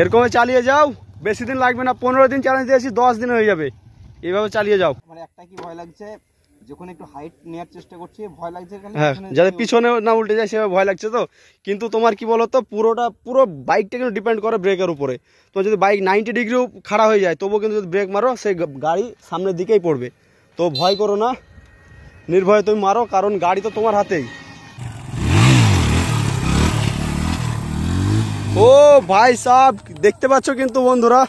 এরকমই চালিয়ে যাও, বেশি দিন লাগবে না, 15 দিন চ্যালেঞ্জ দিয়েছি, 10 দিন হয়ে যাবে। এইভাবে চালিয়ে যাও। মানে একটা কি ভয় লাগছে, যখন একটু হাইট নেওয়ার চেষ্টা করছি ভয় লাগছে, হ্যাঁ যাতে পিছনে না উল্টে যায় সেভাবে ভয় লাগছে। তো কিন্তু তোমার কি বলো তো, পুরো বাইকটা কিন্তু ডিপেন্ড করে ব্রেকের উপরে। তোমার যদি বাইক 90 ডিগ্রিও খাড়া হয়ে যায় তবুও কিন্তু যদি ব্রেক মারো সেই গাড়ি সামনের দিকেই পড়বে। তো ভয় করো না, নির্ভয়ে তুমি মারো, কারণ গাড়ি তো তোমার হাতেই। ও ভাই সাহেব, দেখতে পাচ্ছ কিন্তু বন্ধুরা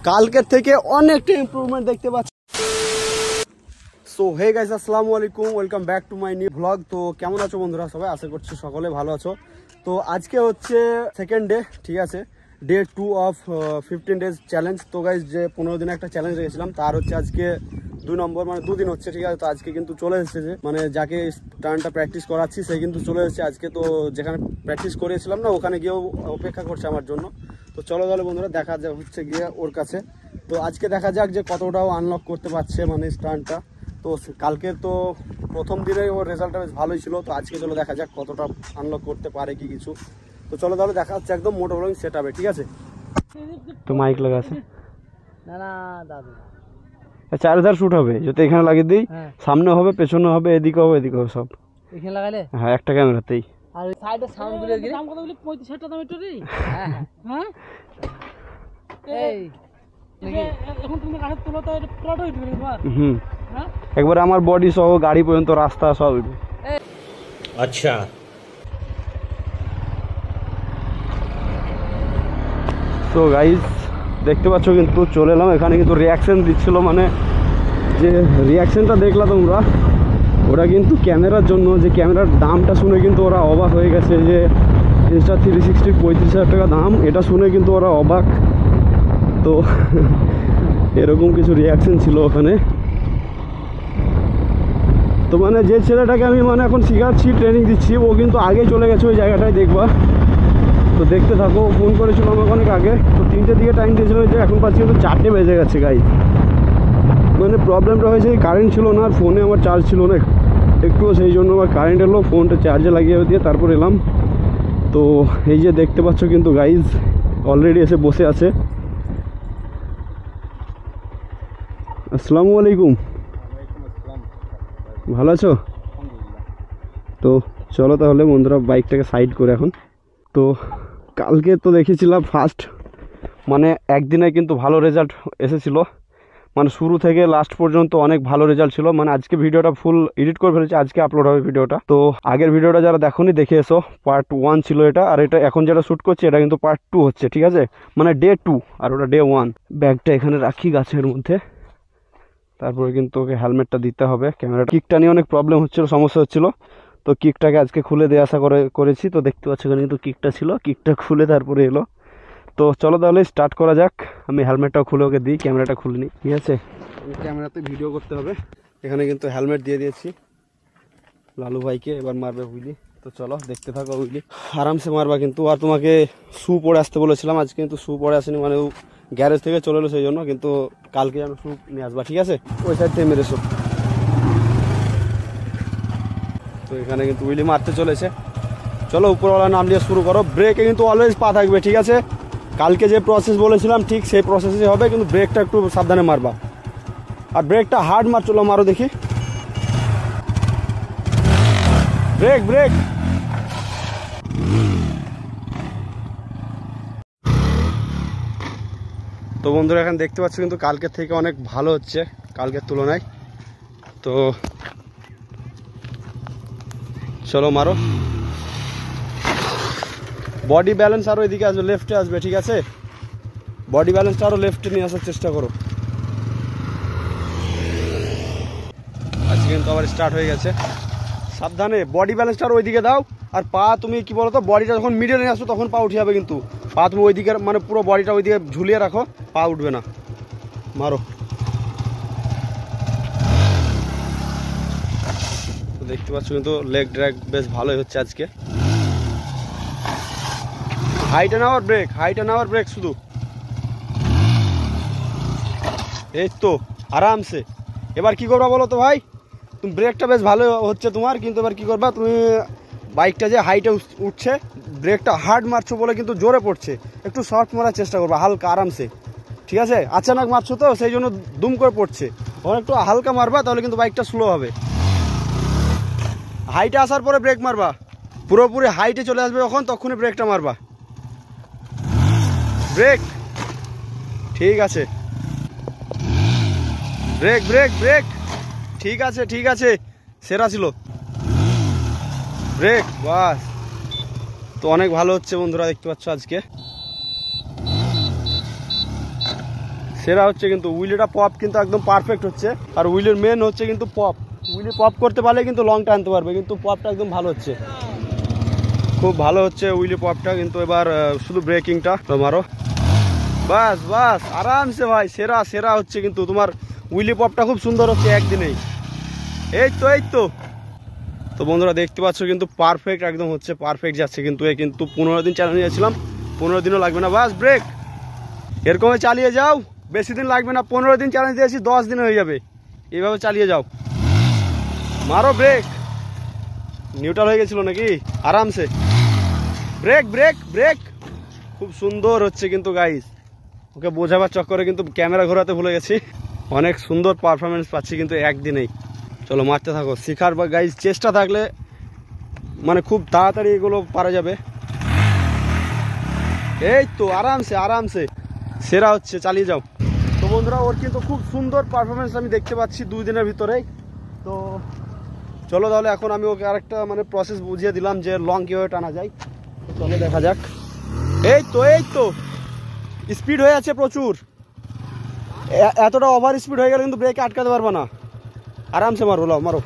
কালকের থেকে অনেকটা ইমপ্রুভমেন্ট দেখতে পাচ্ছ। সো হে গাইস, আসসালামু আলাইকুম, welcome back to my new blog. তো কেমন আছো বন্ধুরা সবাই? আশা করছি সকলে ভালো আছো। তো আজকে হচ্ছে সেকেন্ড ডে, ঠিক আছে, ডে 2 অফ 15 ডেজ চ্যালেঞ্জ। তো গাইস যে 15 দিনে একটা চ্যালেঞ্জ রেখেছিলাম তার হচ্ছে আজকে 2 নম্বর, মানে 2 দিন হচ্ছে, ঠিক আছে। তো আজকে কিন্তু চলে এসেছে, মানে যাকে টার্নটা প্র্যাকটিস করাচ্ছি সে কিন্তু চলে এসেছে আজকে। তো যেখানে প্র্যাকটিস করেছিলাম না ওখানে গিয়েও অপেক্ষা করছে আমার জন্য। তো চলো তাহলে বন্ধুরা দেখা যাক হচ্ছে গিয়ে ওর কাছে। তো আজকে দেখা যাক যে কতটাও আনলক করতে পারছে মানে স্টার্নটা। তো কালকে তো প্রথম দিনে ওর রেজাল্টটা বেশ ভালোই ছিল। তো আজকে চলো দেখা যাক কতটা আনলক করতে পারে কি কিছু। তো চলো তাহলে দেখা হচ্ছে একদম মোটো ব্লগিং সেট হবে, ঠিক আছে। তো মাইক লাগা আছে না না দাদু, চারিধার শুট হবে, যদি এখানে লাগিয়ে দিই সামনে হবে, পেছনে হবে, এদিকে হবে, এদিকে হবে, সব এখানে লাগালে। হ্যাঁ একটা ক্যামেরাতেই। আর ওই সাইডে সাউন্ড গুলো এর দাম কত বলি? 35-60 টাকা দাম এটা রে। হ্যাঁ এই এখন তুমি কাছে তোলো তো এটা প্লট হয়ে যাবে একবার। হ্যাঁ একবার আমার বডি সহ গাড়ি পর্যন্ত রাস্তা সব। আচ্ছা তো গাইস দেখতে পাচ্ছ কিন্তু চলে এলাম এখানে, কিন্তু রিয়াকশন দিচ্ছিল, মানে যে রিয়াকশনটা দেখলা তোমরা ওরা কিন্তু ক্যামেরার জন্য, যে ক্যামেরার দামটা শুনে কিন্তু ওরা অবাক হয়ে গেছে, যে Insta360 35,000 টাকা দাম, এটা শুনে কিন্তু ওরা অবাক। তো এরকম কিছু রিয়াকশন ছিল ওখানে। তো মানে যে ছেলেটাকে আমি মানে এখন শেখাচ্ছি, ট্রেনিং দিচ্ছি, ও কিন্তু আগে চলে গেছে ওই জায়গাটায়, দেখবা। তো দেখতে থাকো, ফোন করেছিল আমাকে অনেক আগে। তো 3টে দিকে টাইম দিয়েছিল, যে এখন পাচ্ছি কিন্তু 4টে বেজে গেছে গাইস। মানে প্রবলেমটা হয়েছে কারেন্ট ছিল না, আর ফোনে আমার চার্জ ছিল না একটুও, সেই জন্য আমার কারেন্ট এলো, ফোনটা চার্জে লাগিয়ে দিয়ে তারপর এলাম। তো এই যে দেখতে পাচ্ছ কিন্তু গাইজ অলরেডি এসে বসে আছে। আসসালামু আলাইকুম, ভালো আছো? তো চলো তাহলে বন্ধুরা বাইকটাকে সাইড করে এখন। তো কালকে তো দেখেছিলাম ফার্স্ট, মানে একদিনে কিন্তু ভালো রেজাল্ট এসেছিল, মানে শুরু থেকে লাস্ট পর্যন্ত অনেক ভালো রেজাল্ট ছিল। মানে আজকে ভিডিওটা ফুল এডিট করে ফেলেছি, আজকে আপলোড হবে ভিডিওটা। তো আগের ভিডিওটা যারা দেখোনি দেখে এসো, পার্ট 1 ছিল এটা, আর এটা এখন যেটা শ্যুট করছি এটা কিন্তু পার্ট 2 হচ্ছে, ঠিক আছে, মানে ডে 2 আর ওটা ডে 1। ব্যাগটা এখানে রাখি গাছের মধ্যে, তারপরে কিন্তু ওকে হেলমেটটা দিতে হবে। ক্যামেরাটা কিকটা নিয়ে অনেক প্রবলেম হচ্ছিল, সমস্যা হচ্ছিল, তো কিকটাকে আজকে খুলে দিয়ে আসা করেছি। তো দেখতে পাচ্ছ এখানে কিন্তু কিকটা ছিল, কিকটা খুলে তারপরে এলো। তো চলো তাহলে স্টার্ট করা যাক। আমি হেলমেটটাও খুলে ওকে দিই, ক্যামেরাটা খুলে নিই, ঠিক আছে। ক্যামেরাতে ভিডিও করতে হবে। এখানে কিন্তু হেলমেট দিয়ে দিয়েছি লালু ভাইকে, এবার মারবে বুঝলি। তো চলো দেখতে থাকো বুঝলি, আরামসে মারবা কিন্তু। আর তোমাকে শু পরে আসতে বলেছিলাম, আজকে কিন্তু শু পরে আসেনি, মানে ও গ্যারেজ থেকে চলে এলো সেই জন্য। কিন্তু কালকে যেন শু নিয়ে আসবা, ঠিক আছে, ওই সাইড থেকে মেরেছো। তো এখানে কিন্তু উইলি মারতে চলেছে। চলো উপরওয়ালা নাম দিয়ে শুরু করো। ব্রেকে কিন্তু অলওয়েজ পা থাকবে, ঠিক আছে। কালকে যে প্রসেস বলেছিলাম ঠিক সেই প্রসেসে হবে, কিন্তু ব্রেকটা একটু সাবধানে মারবা। আর ব্রেকটা হার্ড মার, চলো মারো দেখি। Break break. তো বন্ধুরা এখন দেখতে পাচ্ছ কিন্তু কালকের থেকে অনেক ভালো হচ্ছে কালকের তুলনায়। তো চলো মারো। বডি ব্যালেন্স আরও এদিকে আসবে, লেফটে আসবে, ঠিক আছে। বডি ব্যালেন্সটা আরও লেফটে নিয়ে আসার চেষ্টা করো। আজকে কিন্তু আবার স্টার্ট হয়ে গেছে, সাবধানে। বডি ব্যালেন্সটা আরও ওইদিকে দাও। আর পা তুমি কি বলো তো, বডিটা যখন মিডলে নিয়ে আসো তখন পা উঠে যাবে, কিন্তু পা তুমি ওইদিকে মানে পুরো বডিটা ওইদিকে ঝুলিয়ে রাখো, পা উঠবে না। মারো। তো দেখতে পাচ্ছ কিন্তু লেগ ড্র্যাগ বেশ ভালোই হচ্ছে আজকে। হাইট নাও আর ব্রেক, হাইট নাও আর ব্রেক শুধু, এই তো আরামসে। এবার কি করবা বলো তো ভাই, তুমি ব্রেকটা বেশ ভালো হচ্ছে তোমার, কিন্তু এবার কি করবা তুমি, বাইকটা যে হাইটে উঠছে, ব্রেকটা হার্ড মারছো বলে কিন্তু জোরে পড়ছে। একটু সফট মারার চেষ্টা করবো, হালকা আরামসে, ঠিক আছে? আচানক মারছো তো সেই জন্য দুম করে পড়ছে। তখন একটু হালকা মারবা, তাহলে কিন্তু বাইকটা স্লো হবে। হাইটে আসার পরে ব্রেক মারবা, পুরোপুরি হাইটে চলে আসবে যখন, তখনই ব্রেকটা মারবা। ব্রেক, ঠিক আছে, ব্রেক ব্রেক ব্রেক, ঠিক আছে ঠিক আছে, সেরা ছিল ব্রেক, বাস। তো অনেক ভালো হচ্ছে বন্ধুরা, দেখতে পাচ্ছ আজকে সেরা হচ্ছে কিন্তু। উইলটা পপ কিন্তু একদম পারফেক্ট হচ্ছে, আর উইলের মেন হচ্ছে কিন্তু পপ। উইলে পপ করতে পারলে কিন্তু লং টানতে পারবে, কিন্তু পপটা একদম ভালো হচ্ছে, খুব ভালো হচ্ছে উইলে পপটা। কিন্তু এবার শুধু ব্রেকিংটা মারো, বাস বাস, আরামসে ভাই, সেরা সেরা হচ্ছে কিন্তু। তোমার উইলি পপটা খুব সুন্দর হচ্ছে একদিনেই। এই তো এই তো। তো বন্ধুরা দেখতে পাচ্ছ কিন্তু পারফেক্ট একদম হচ্ছে, পারফেক্ট যাচ্ছে কিন্তু। এ কিন্তু 15 দিন চ্যালেঞ্জ নিয়েছিলাম, 15 দিনও লাগবে না, বাস ব্রেক। এরকমই চালিয়ে যাও, বেশি দিন লাগবে না। 15 দিন চ্যালেঞ্জ দিয়েছি, 10 দিন হয়ে যাবে। এইভাবে চালিয়ে যাও, মারো ব্রেক। নিউট্রাল হয়ে গেছিল নাকি? আরামসে ব্রেক ব্রেক ব্রেক, খুব সুন্দর হচ্ছে কিন্তু গাইস। ওকে বোঝাবার চক্করে কিন্তু ক্যামেরা ঘোরাতে ভুলে গেছি। অনেক সুন্দর পারফরমেন্স পাচ্ছি কিন্তু একদিনেই। চলো মারতে থাকো, শিখার বা গাইস চেষ্টা থাকলে মানে খুব তাড়াতাড়ি এগুলো পারা যাবে। এই তো আরামসে আরামসে, সেরা হচ্ছে, চালিয়ে যাও। তো বন্ধুরা ওর কিন্তু খুব সুন্দর পারফরমেন্স আমি দেখতে পাচ্ছি 2 দিনের ভিতরেই। তো চলো তাহলে এখন আমি ওকে আরেকটা মানে প্রসেস বুঝিয়ে দিলাম যে লং কীভাবে টানা যায়। তো চলো দেখা যাক। এই তো এই তো, স্পিড হয়ে আছে প্রচুর। এতটা ওভার স্পিড হয়ে গেলে কিন্তু ব্রেকে আটকাতে পারবে না। আরামসে মারো, লাও মারো,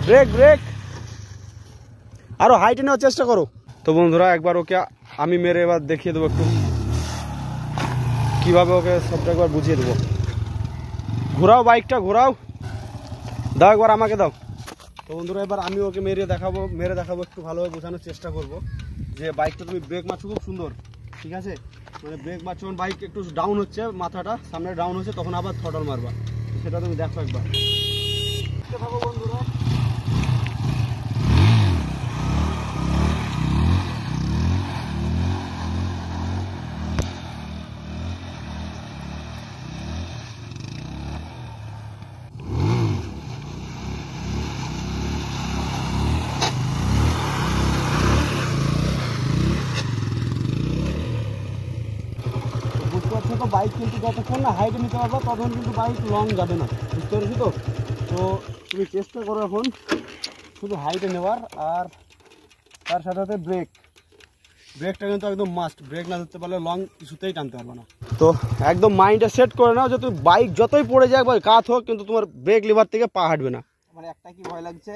ব্রেক ব্রেক, আরো হাইটে নেওয়ার চেষ্টা করো। তো বন্ধুরা একবার ওকে আমি মেরে এবার দেখিয়ে দেবো একটু কিভাবে, ওকে সবটা একবার বুঝিয়ে দেবো। ঘোরাও বাইকটা, ঘোরাও, দাও একবার আমাকে দাও। তো বন্ধুরা এবার আমি ওকে মেরে দেখাবো, একটু ভালোভাবে বোঝানোর চেষ্টা করব যে বাইকটা তুমি ব্রেক মারছো খুব সুন্দর, ঠিক আছে? মানে ব্রেক মারছো, বাইক একটু ডাউন হচ্ছে, মাথাটা সামনে ডাউন হচ্ছে, তখন আবার থ্রটল মারবা। সেটা তুমি দেখো একবার, দেখতে থাকো বন্ধুরা। তো বাইক কিন্তু যতক্ষণ না হাইটে নিতে পারবো ততক্ষণ কিন্তু বাইক লং যাবে না, বুঝতে পেরেছি তো? তো তুমি চেষ্টা করো এখন শুধু হাইটে নেওয়ার, আর তার সাথে সাথে ব্রেকটা কিন্তু একদম মাস্ট। ব্রেক না ধরতে পারলে লং কিছুতেই টানতে পারবে না। তো একদম মাইন্ডটা সেট করে নাও যে তুমি বাইক যতই পড়ে যায় বা কাত হোক, কিন্তু তোমার ব্রেক লিভার থেকে পা হাঁটবে না। আমার একটা কি ভয় লাগছে,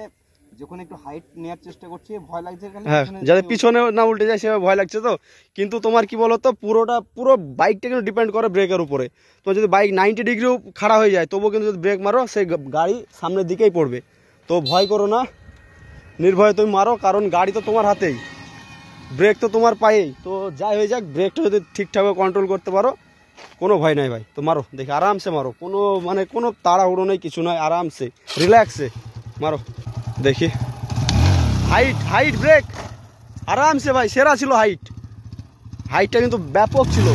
যখন একটু হাইট নেওয়ার চেষ্টা করছি ভয় লাগছে, হ্যাঁ, যাতে পিছনে না উল্টে যায় সেভাবে ভয় লাগছে তো। কিন্তু তোমার কি বলো তো, পুরো বাইকটা কিন্তু ডিপেন্ড করে ব্রেকের উপরে। তো যদি বাইক 90 ডিগ্রিও খাড়া হয়ে যায়, তবুও কিন্তু যদি ব্রেক মারো সেই গাড়ি সামনের দিকেই পড়বে। তো ভয় করো না, নির্ভয়ে তুমি মারো, কারণ গাড়ি তো তোমার হাতেই, ব্রেক তো তোমার পায়েই। তো যাই হয়ে যাক, ব্রেকটা যদি ঠিকঠাকভাবে কন্ট্রোল করতে পারো, কোনো ভয় নাই ভাই। তো মারো দেখি, আরামসে মারো, কোনো তাড়াহুড়ো নেই, কিছু নয়, আরামসে রিল্যাক্সে মারো দেখি। হাইট ব্রেক, আরামসে ভাই, সেরা ছিল হাইটটা কিন্তু ব্যাপক ছিল।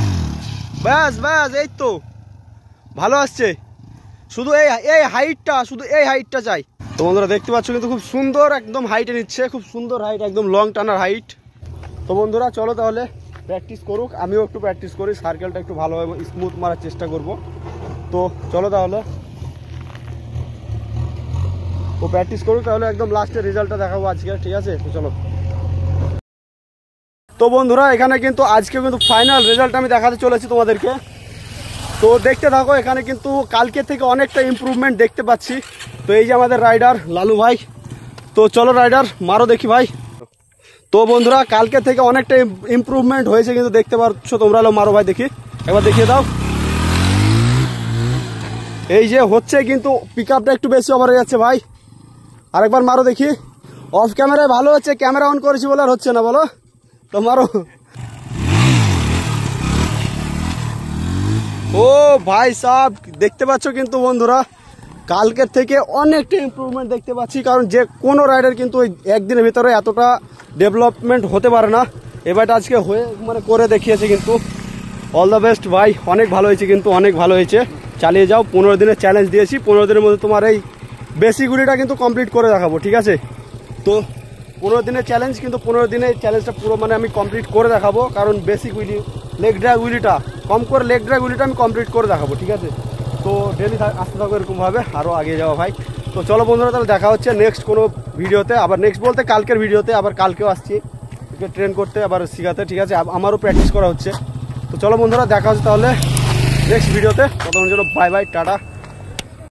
ব্যাস ব্যাস, এই তো ভালো আসছে। শুধু এই হাইটটা চাই। তো বন্ধুরা দেখতে পাচ্ছ কিন্তু খুব সুন্দর একদম হাইটে নিচ্ছে, খুব সুন্দর হাইট, একদম লং টানার হাইট। তো বন্ধুরা চলো তাহলে প্র্যাকটিস করুক, আমিও একটু প্র্যাকটিস করি, সার্কেলটা একটু ভালোভাবে স্মুথ মারার চেষ্টা করব। তো চলো তাহলে ও প্র্যাকটিস করুক, তাহলে একদম লাস্টের রেজাল্টটা দেখাবো আজকে, ঠিক আছে? তো চলো। তো বন্ধুরা এখানে কিন্তু আজকে কিন্তু ফাইনাল রেজাল্ট আমি দেখাতে চলেছি তোমাদেরকে। তো দেখতে থাকো, এখানে কিন্তু কালকে থেকে অনেকটা ইমপ্রুভমেন্ট দেখতে পাচ্ছি। তো এই যে আমাদের রাইডার লালু ভাই, তো চলো রাইডার মারো দেখি ভাই। তো বন্ধুরা কালকে থেকে অনেকটা ইমপ্রুভমেন্ট হয়েছে কিন্তু, দেখতে পাচ্ছ তোমরা। মারো ভাই দেখি, একবার দেখিয়ে দাও। এই যে হচ্ছে কিন্তু পিক আপটা একটু বেশি ওভার হয়ে যাচ্ছে ভাই, আরেকবার মারো দেখি। অফ ক্যামেরায় ভালো হচ্ছে, ক্যামেরা অন করেছি বলে আর হচ্ছে না, বলো। তো মারো। ও ভাই সাহেব, দেখতে পাচ্ছ কিন্তু বন্ধুরা কালকের থেকে অনেকটা ইমপ্রুভমেন্ট দেখতে পাচ্ছি, কারণ যে কোনো রাইডার কিন্তু ওই একদিনের ভিতরে এতটা ডেভেলপমেন্ট হতে পারে না। এবারটা আজকে হয়ে মানে করে দেখিয়েছে, কিন্তু অল দ্য বেস্ট ভাই, অনেক ভালো হয়েছে, কিন্তু অনেক ভালো হয়েছে। চালিয়ে যাও। 15 দিনের চ্যালেঞ্জ দিয়েছি, 15 দিনের মধ্যে তোমার এই বেসিকগুলিটা কিন্তু কমপ্লিট করে দেখাবো, ঠিক আছে? তো 15 দিনের চ্যালেঞ্জ, কিন্তু 15 দিনের চ্যালেঞ্জটা পুরো মানে আমি কমপ্লিট করে দেখাবো, কারণ বেসিক উইলি লেগ ড্র্যাগ উইলিটা কম করে লেগ ড্র্যাগ উইলিটা আমি কমপ্লিট করে দেখাবো, ঠিক আছে? তো ডেলি আসতে থাকবো এরকমভাবে, আরও আগে যাওয়া ভাই। তো চলো বন্ধুরা, তাহলে দেখা হচ্ছে নেক্সট কোনো ভিডিওতে, আবার নেক্সট বলতে কালকের ভিডিওতে, আবার কালকেও আসছি ট্রেন করতে, আবার শেখাতে, ঠিক আছে? আমারও প্র্যাকটিস করা হচ্ছে। তো চলো বন্ধুরা, দেখা হচ্ছে তাহলে নেক্সট ভিডিওতে। ততক্ষণ জন্য বাই বাই, টাটা।